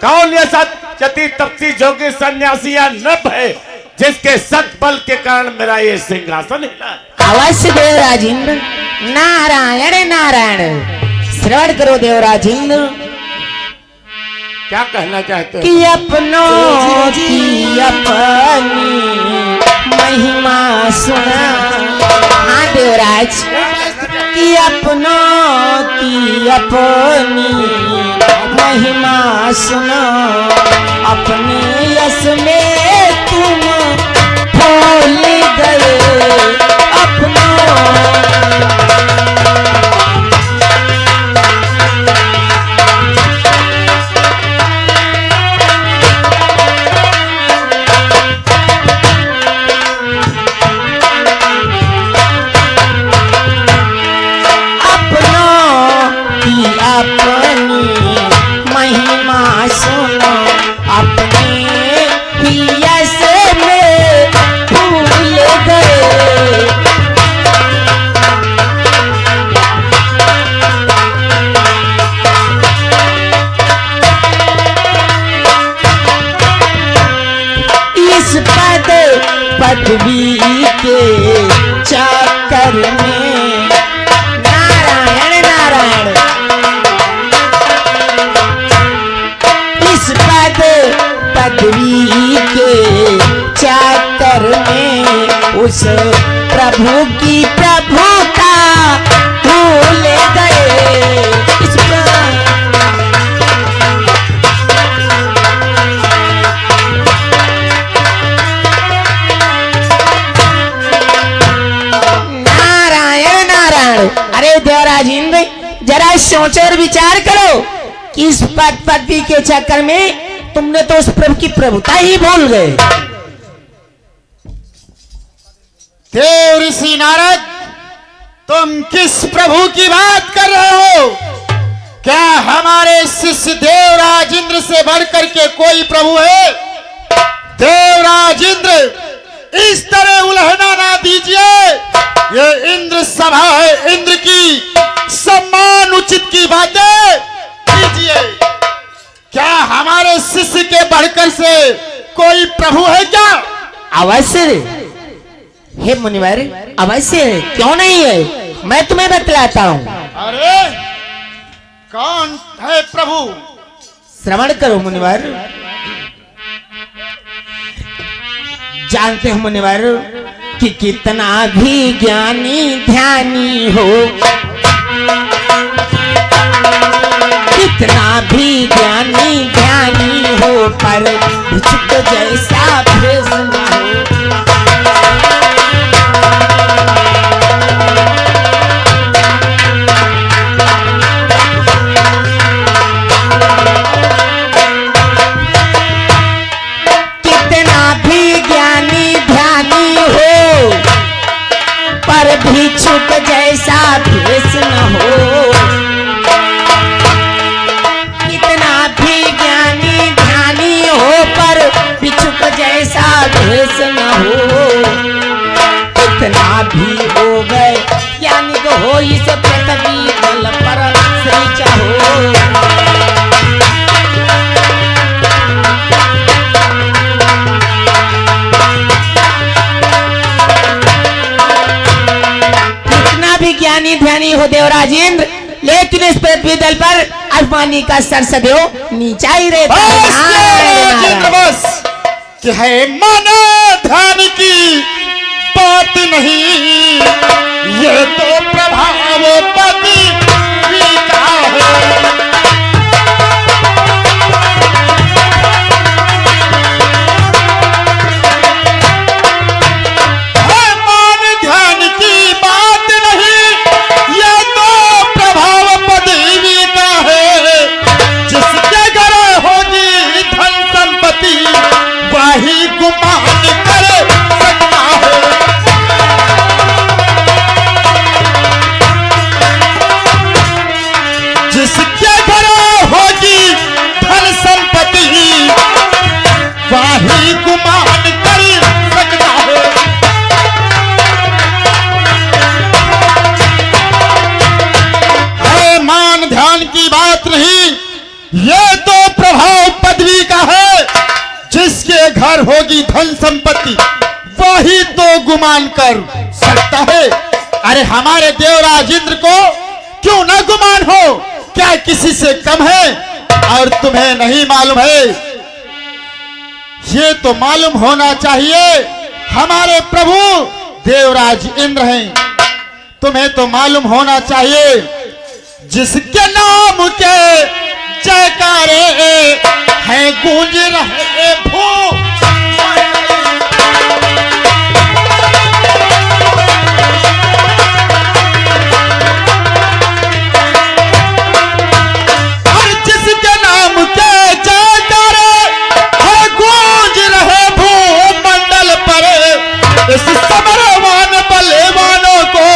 कौन ये सत्यती तपसी जोगी सन्यासी या नभ है जिसके सत बल के कारण मेरा ये सिंहासन हिला? अवश्य देवराज इंद्र। नारायण नारायण। श्रवण करो देवराज इंद्र। क्या कहना चाहते हैं? कि अपनों की अपनी महिमा सुना। हाँ देवराज, कि अपनों की अपनी महिमा सुनो। अपने यश में तुम भूल गए अपनों। अपनी महिमा सुनो। अपने ही यश में भूल गए। इस पदवी के चक्कर में नारायण नारायण। पदवी के चक्कर में उस प्रभु की प्रभुता भूल गए। नारायण नारायण। अरे देवराज इंद्र, जरा सोचो और विचार करो कि इस पदवी के चक्कर में तुमने तो उस प्रभु की प्रभुता ही भूल गए। देव ऋषि नारद, तुम किस प्रभु की बात कर रहे हो? क्या हमारे शिष्य देवराज इंद्र से बढ़कर के कोई प्रभु है? देवराज इंद्र, इस तरह उल्हना ना दीजिए। ये इंद्र सभा है, इंद्र की सम्मान उचित की बातें कीजिए। क्या हमारे शिष्य के बढ़कर से कोई प्रभु है क्या? अवश्य हे मुनिवर, अवश्य है, क्यों नहीं है? मैं तुम्हें बतलाता हूँ। अरे कौन है प्रभु? श्रवण करो मुनिवर। जानते हो मुनिवर कि कितना भी ज्ञानी ध्यानी हो, कितना भी ज्ञानी ध्यानी हो, पर भिक्षुक जैसा भेष न हो। कितना भी ज्ञानी ध्यानी हो, पर भिक्षुक जैसा भेष न हो। जैसा भेष न हो। कितना भी हो गए ज्ञानी को हो, इस पृथ्वी बल पर श्री चाहो। कितना भी ज्ञानी ध्यानी हो देवराज इंद्र, लेकिन इस पृथ्वी दल पर अभिमानी का सर सदैव नीचा ही रहता है। बस कि है मन ध्यान की बात नहीं, ये तो प्रभाव पति का है। मन ध्यान की बात नहीं, ये तो प्रभाव पति का है। जिसके घर होगी धन संपत्ति, वही गुमान कर सकता है। घर होगी धन संपत्ति, वही तो गुमान कर सकता है। अरे हमारे देवराज इंद्र को क्यों ना गुमान हो, क्या किसी से कम है? और तुम्हें नहीं मालूम है? ये तो मालूम होना चाहिए हमारे प्रभु देवराज इंद्र हैं। तुम्हें तो मालूम होना चाहिए जिसके नाम के जयकारे हैं गूंज रहे भू। और जिसके नाम के जयकारे हैं गूंज रहे भू मंडल पर, इस समरवान बलवानों को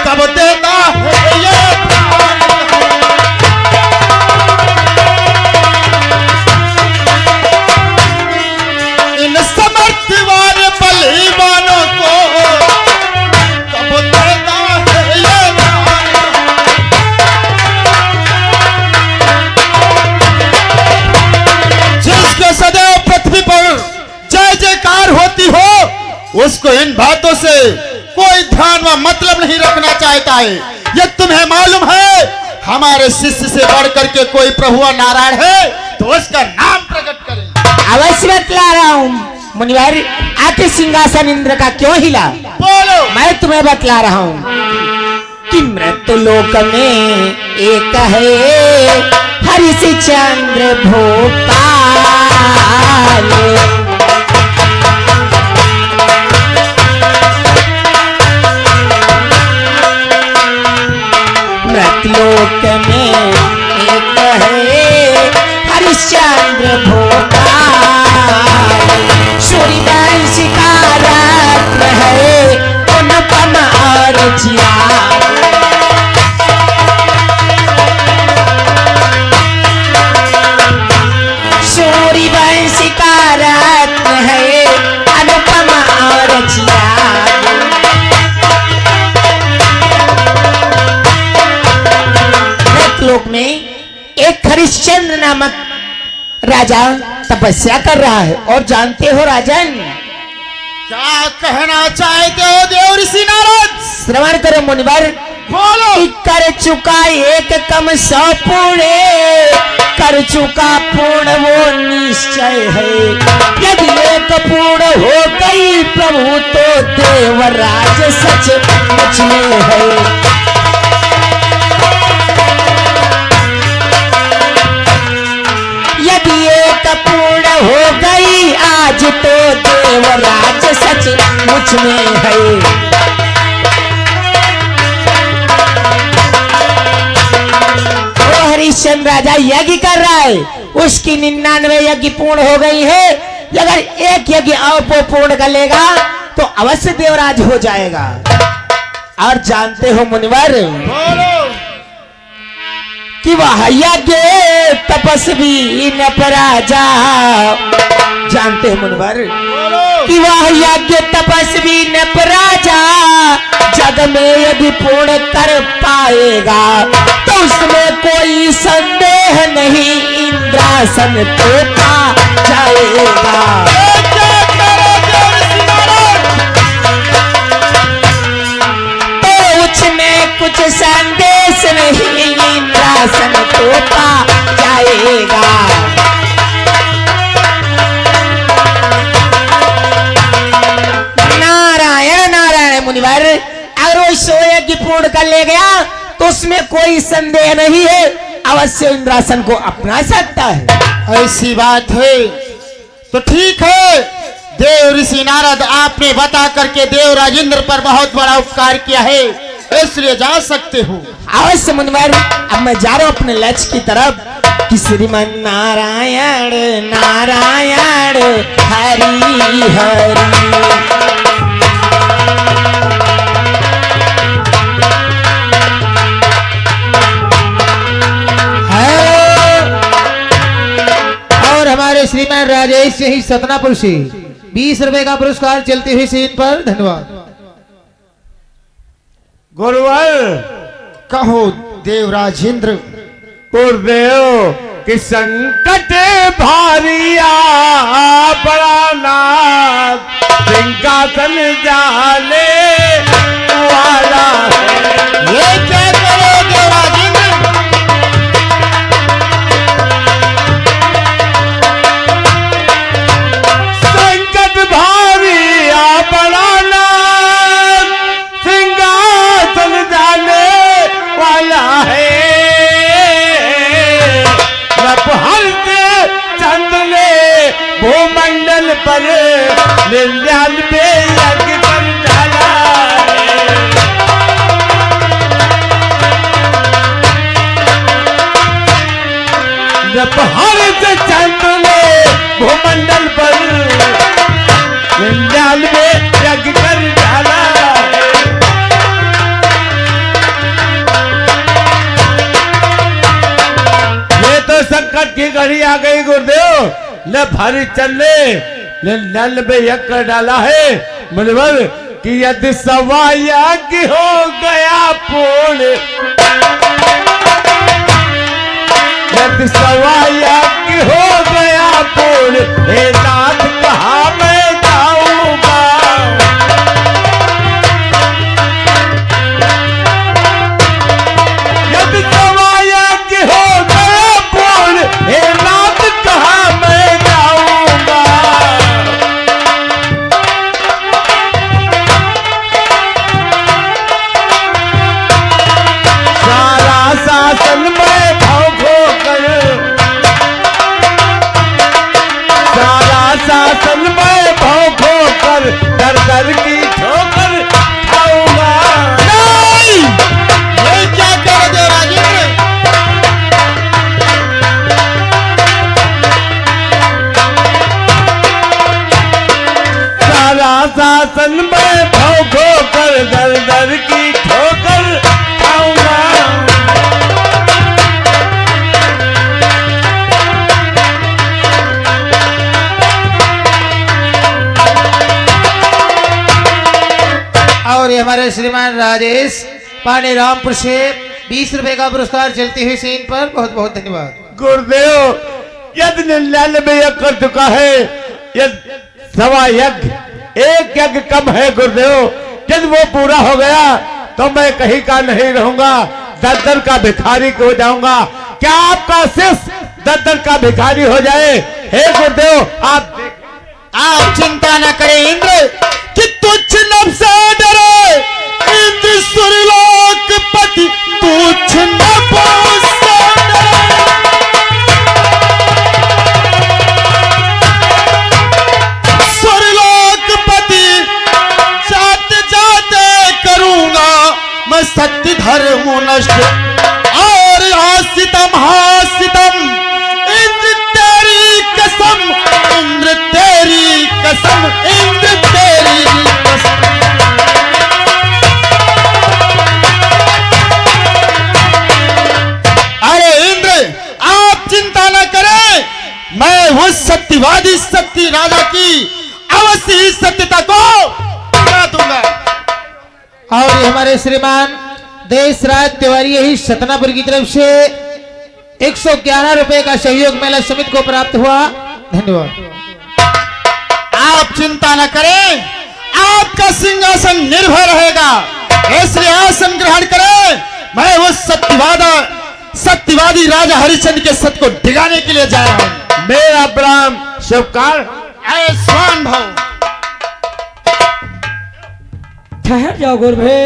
कब देता है ये इन समर्थवान बलवानों को कब देता है ये जिसके सदैव पृथ्वी पर जय जयकार होती हो, उसको इन बातों से कोई ध्यान व मतलब नहीं रखना चाहता है। ये तुम्हें मालूम है हमारे शिष्य से बढ़कर के कोई प्रभु नारायण है तो उसका नाम प्रकट करें। अवश्य बतला रहा हूँ मुनिवर, आके सिंहासन इंद्र का क्यों हिला? बोलो। मैं तुम्हें बतला रहा हूँ कि मृत्युलोक में एक है हरिश्चंद्र भोपाल। मृत्युलोक में एक है हरिश्चंद्र भोपाल। सूर्यवंश का रत्न है अनुपम और जियाल। सूर्यवंश का रत्न है अनुपम और जियाल। लोक में एक हरिश्चंद्र नामक राजा तपस्या कर रहा है। और जानते हो राजन, क्या कहना चाहते हो देव ऋषि नारद? श्रवण करो मुनिवर। बोलो। कि कर चुका एक कम 100 पूरे, कर चुका पूर्ण वो निश्चय है। यदि एक पूर्ण हो गई प्रभु तो देवराज सच मुझ में है। यदि एक पूर्ण हो गई आज तो देवराज सच मुझ में है। वो हरिश्चंद्र राजा यज्ञ कर रहा है, उसकी 99 यज्ञ पूर्ण हो गई है। अगर एक यज्ञ और पूर्ण कर लेगा तो अवश्य देवराज हो जाएगा। और जानते हो मुनिवर बोलो। कि वह यज्ञ तपस्वी न पराजा। जानते हो मुनिवर कि वह यज्ञ तपस्वी न पराजा जग में यदि पूर्ण कर पाएगा तो उसमें कोई संदेह नहीं इंद्रासन तो पा जाएगा। तो उसमें कुछ संदेश नहीं इंद्रासन तो पा जाएगा। नारायण नारायण मुनिवर, अगर वो 100 यज्ञ पूर्ण कर ले गया तो उसमें कोई संदेह नहीं है, अवश्य इंद्रासन को अपना सकता है। ऐसी बात है तो ठीक है देव ऋषि नारद, आपने बता करके देव राजेंद्र पर बहुत बड़ा उपकार किया है, इसलिए जा सकते हो। अवश्य मुनिवर, अब मैं जा रहा हूं अपने लक्ष्य की तरफ कि श्रीमन नारायण नारायण हरि हरि। और हमारे श्रीमान राजेश सिंह सतनापुर से 20 रुपए का पुरस्कार चलते हुए सीन पर। धन्यवाद। गुरुवर कहो देव राजेंद्र। गुरुदेव कि संकट भारिया बड़ा ना भूमंडल पर 99 यज्ञ कर डाला है। जब हरिश्चंद्र ने भूमंडल पर 99 यज्ञ कर डाला है। ये तो संकट की घड़ी आ गई गुरुदेव। न हरिश्चंद्र ने 99 यज्ञ कर डाला है। मुनिवर कि यदि 1.25 यज्ञ हो गया पूर्ण, यदि 1.25 यज्ञ हो गया पूर्ण, हे नाथ कहाँ मैं जाऊंगा। यदि 1.25 यज्ञ हो गया पूर्ण, हे नाथ कहाँ मैं जाऊंगा। सारा शासन में भोगो कर, सारा शासन में भोगो कर, दर दर की ठोकर खाऊंगा। नहीं, ये क्या कह दे राजेंद्र? सारा शासन में भोगो कर, दर दर की ठोकर खाऊंगा। और ये हमारे श्रीमान राजेश पांडे रामपुर से 20 रुपए का पुरस्कार चलती हुई सीन पर बहुत बहुत धन्यवाद। गुरुदेव यज्ञ 99 यज्ञ कर चुका है। यज्ञ 1.25 यज्ञ, एक यज्ञ कम है गुरुदेव। यदि वो पूरा हो गया तो मैं कहीं का नहीं रहूंगा, दर दर का भिखारी हो जाऊंगा। क्या आपका शिष्य दर दर का भिखारी हो जाए? हे गुरुदेव आप चिंता न करें इंद्र कि तुच्छ नभ से डरे। इंद्र सूर्यलोकपति तुच्छ नभ से डरे। सूर्यलोकपति जाते जाते करूंगा मैं सत्य धर्म नष्ट और हासितम हासितम। इंद्र तेरी कसम, इंद्र तेरी कसम, इंद्र तेरी कसम। अरे इंद्र आप चिंता न करें, मैं उस सत्यवादी सत्य राजा की अवश्य ही सत्यता को बता दूंगा। और ये हमारे श्रीमान देशराज तिवारी यही सतनापुर की तरफ से 111 रुपए का सहयोग मेला समिति को प्राप्त हुआ। धन्यवाद। आप चिंता न करें, आपका सिंहासन निर्भय रहेगा, इसलिए आसन ग्रहण करें। मैं उस सत्यवादी राजा हरिश्चंद्र के सत्य को डिगाने के लिए जा रहा हूं। मेरा प्रणाम शुभकार। अरे स्वान भाव, ठहर जाओ गुरुभे,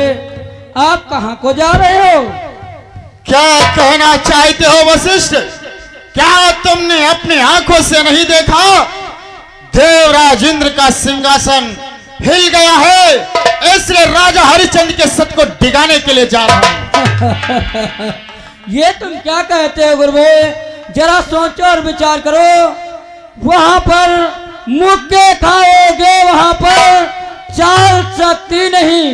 आप कहाँ को जा रहे हो? क्या कहना चाहते हो वशिष्ठ? क्या तुमने अपने आंखों से नहीं देखा? देवराज इंद्र का सिंहासन हिल गया है, इसलिए राजा हरिश्चंद्र के सत्य को डिगाने के लिए जा रहा हूं। ये तुम क्या कहते हो गुरुभे? जरा सोचो और विचार करो। वहां पर मुक्के खाओगे, वहां पर चाल सकती नहीं,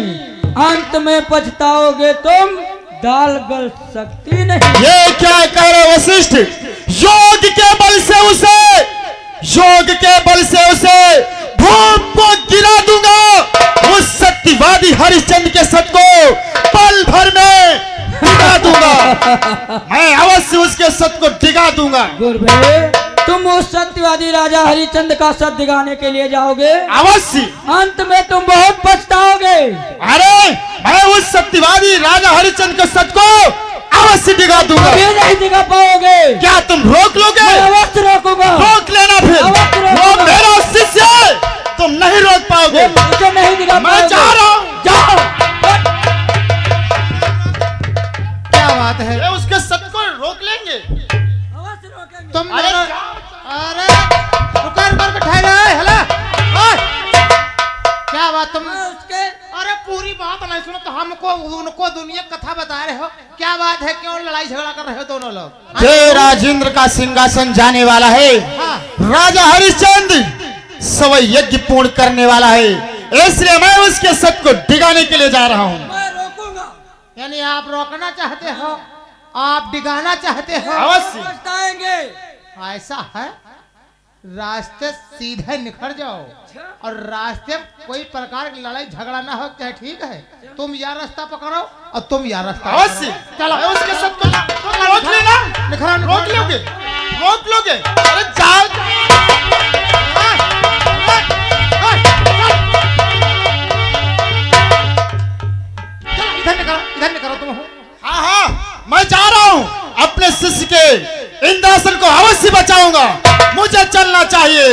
अंत में पछताओगे तुम, दाल गल सकती नहीं। ये क्या कह रहे वशिष्ठ? योग के बल से उसे, योग के बल से उसे भूप को गिरा दूंगा। उस सत्यवादी हरिश्चंद्र के सत्य को पल भर में डिगा दूंगा। मैं अवश्य उसके सत्य को डिगा दूंगा। गुरुभे, तुम उस सत्यवादी राजा हरिश्चंद्र का सत्य दिखाने के लिए जाओगे, अवश्य अंत में तुम बहुत पछताओगे। अरे मैं उस सत्यवादी राजा हरिश्चंद्र के सत्य को अवश्य दिखा दूंगा। कभी नहीं दिखा पाओगे। क्या तुम रोक लोगे? मैं अवश्य रोकूंगा। रोक लेना फिर। अवश्य रोकूंगा। वो मेरा शिष्य है, तुम नहीं रोक पाओगे। मुझे नहीं दिखा मैं पाओगे। जा रहा हूं। जाओ। क्या बात है? ये उसके सत्य को रोक लेंगे। अवश्य रोकेंगे। तुम अरे अरे रुको रुको उनको उनको दुनिया कथा बता रहे हो, क्या बात है, क्यों लड़ाई झगड़ा कर रहे हो दोनों लोग? देव राजेंद्र का सिंहासन जाने वाला है, हाँ। राजा हरिश्चंद्र सवई यज्ञ पूर्ण करने वाला है, इसलिए मैं उसके सत को डिगाने के लिए जा रहा हूँ। मैं रोकूंगा। यानी आप रोकना चाहते हो, आप डिगाना चाहते हो? अवश्य। पछताएंगे। ऐसा है, रास्ते सीधे निखर जाओ और रास्ते में कोई प्रकार की लड़ाई झगड़ा ना हो, क्या ठीक है? तुम यह रास्ता पकड़ो और तुम यह रास्ता अवश्य। चलो मैं उसके सत को तुम रोक लेना, निखरा रोक लोगे, रोक लोगे। अरे जाओ। इधर निकलो तुम। हाँ हाँ, मैं जा रहा हूँ, अपने शिष्य के इंद्रासन को अवश्य बचाऊंगा, मुझे चलना चाहिए।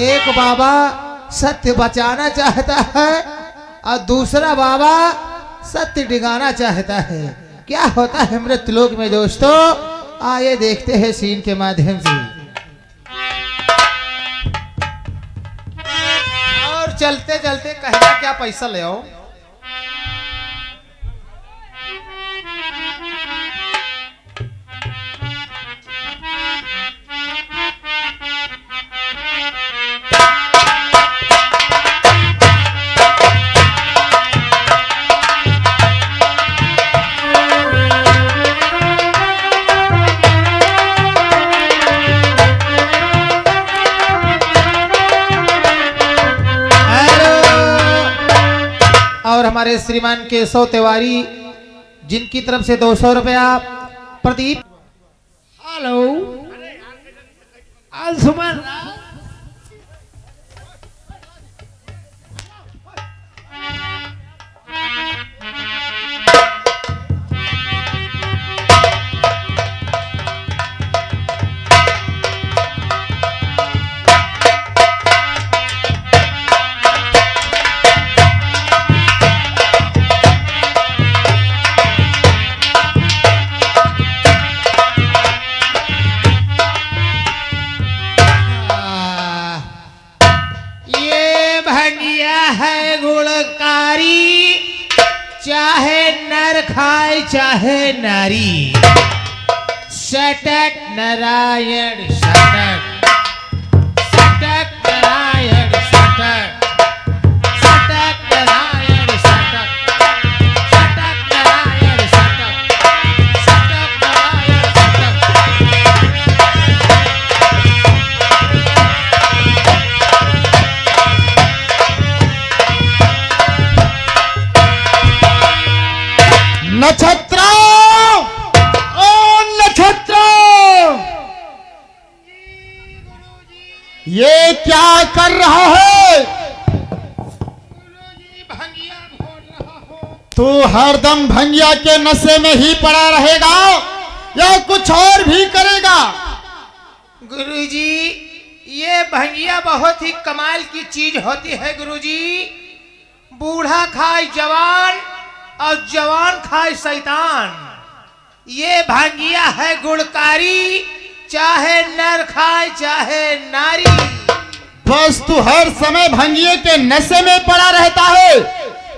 एक बाबा सत्य बचाना चाहता है और दूसरा बाबा सत्य डिगाना चाहता है। क्या होता है मृतलोक में दोस्तों, आइए देखते हैं सीन के माध्यम से। और चलते चलते कहना क्या पैसा ले आओ। और हमारे श्रीमान केशव तिवारी जिनकी तरफ से 200 रुपया। प्रदीप हेलो अंशुमन, ये भंगिया है गुणकारी, चाहे नर खाए चाहे नारी। शटक नारायण शटक, शटक नारायण शटक, शटक नारायण शटक, शटक नारायण शटक, शटक नारायण शटक। नक्षत्र, ओ नक्षत्र, ये क्या कर रहा है? तू हरदम भंगिया के नशे में ही पड़ा रहेगा या कुछ और भी करेगा? गुरुजी, ये भंगिया बहुत ही कमाल की चीज होती है गुरुजी। बूढ़ा खाए जवान और जवान खाए शैतान। ये भांगिया है गुणकारी, चाहे नर खाए चाहे नारी। बस तू हर समय भंगिए के नशे में पड़ा रहता है,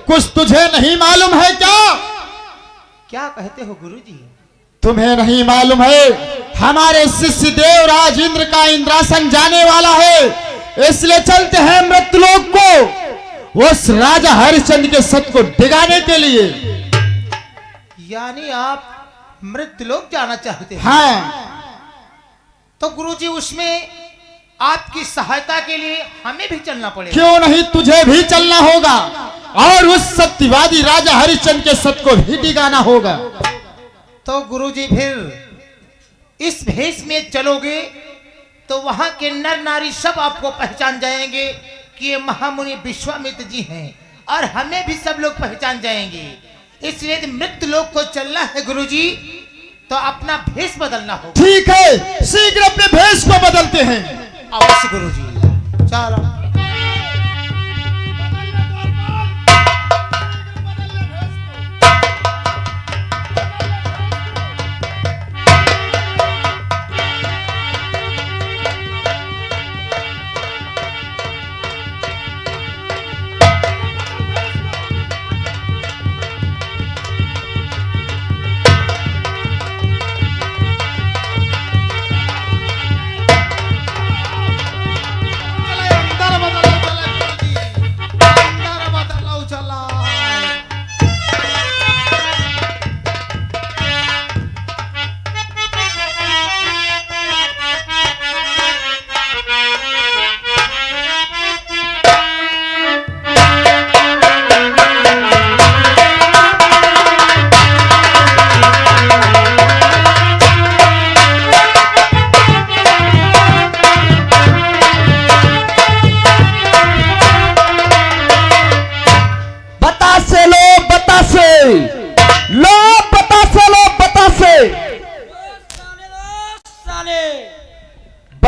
कुछ तुझे नहीं मालूम है क्या? क्या कहते हो गुरुजी? तुम्हें नहीं मालूम है, हमारे शिष्य देवराज इंद्र का इंद्रासन जाने वाला है, इसलिए चलते हैं मृतलोक को उस राजा हरिश्चंद्र के सत को डिगाने के लिए। यानी आप मृतलोक जाना चाहते हैं? हाँ। तो गुरुजी उसमें आपकी सहायता के लिए हमें भी चलना पड़ेगा। क्यों नहीं, तुझे भी चलना होगा और उस सत्यवादी राजा हरिश्चंद्र के सत को भी डिगाना होगा। तो गुरुजी फिर इस भेष में चलोगे तो वहां के नर नारी सब आपको पहचान जाएंगे कि ये महामुनि विश्वामित्र जी हैं, और हमें भी सब लोग पहचान जाएंगे। इसलिए मृत्यु लोक को चलना है गुरुजी, तो अपना भेष बदलना होगा। ठीक है, शीघ्र अपने भेष को बदलते हैं। अवश्य गुरुजी, चलो।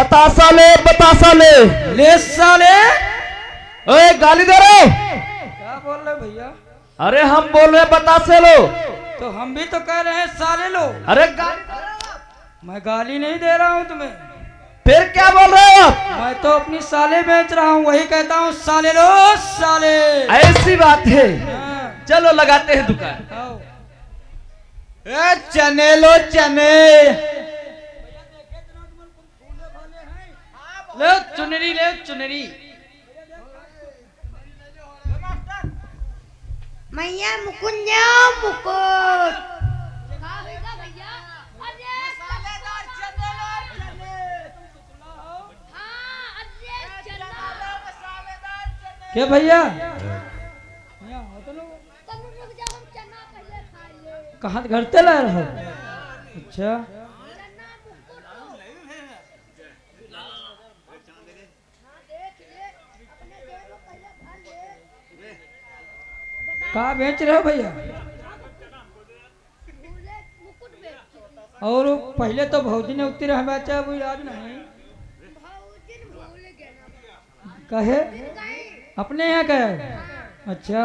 बतासा ले ले साले। ओए गाली दे रहे हो? क्या बोल रहे भैया? अरे हम बोल रहे बतासे लो। तो हम भी तो कह रहे हैं साले लो। अरे गाली दे रहे हो? मैं गाली नहीं दे रहा हूँ तुम्हें। फिर क्या बोल रहे हो आप? मैं तो अपनी साले बेच रहा हूँ, वही कहता हूँ साले लो साले। ऐसी बात है, हाँ, चलो लगाते हैं दुकान। आओ। ए चने लो चने। ले चुनरी, ले चुनरी। मैया मुकुंद मुकुट भैया। अरे सालेदार चनेदार चने। हाँ अरे चना। क्या भैया? तब रुक जाओ, हम चना पहले खा ले। कहाँ घर ते ला रहा हो? अच्छा, चना मुकुट। हाँ देख ले, अपने देख लो पहले खा ले। कहाँ बेच रहे हो भैया? भूले मुकुट बेच। और पहले तो भौजी ने उतरी रह बेचा, वो याद नहीं। भाऊजी भूल गए ना। कहे गए। अपने यहाँ कहे? अच्छा,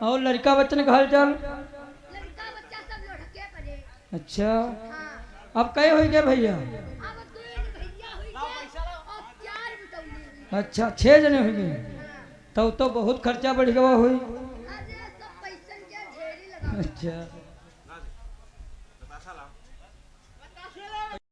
और लड़का बच्चन का हाल चाल? लड़का बच्चा सब लड़के पड़े। अच्छा, हाँ अब कहे हो गए भैया? अब दो भैया हुई गए और 4 बिटौली। अच्छा, 6 जने हो गए। तब तो बहुत खर्चा बढ़ गया हुई। अरे सब पैसन के ढेरी लगा। अच्छा,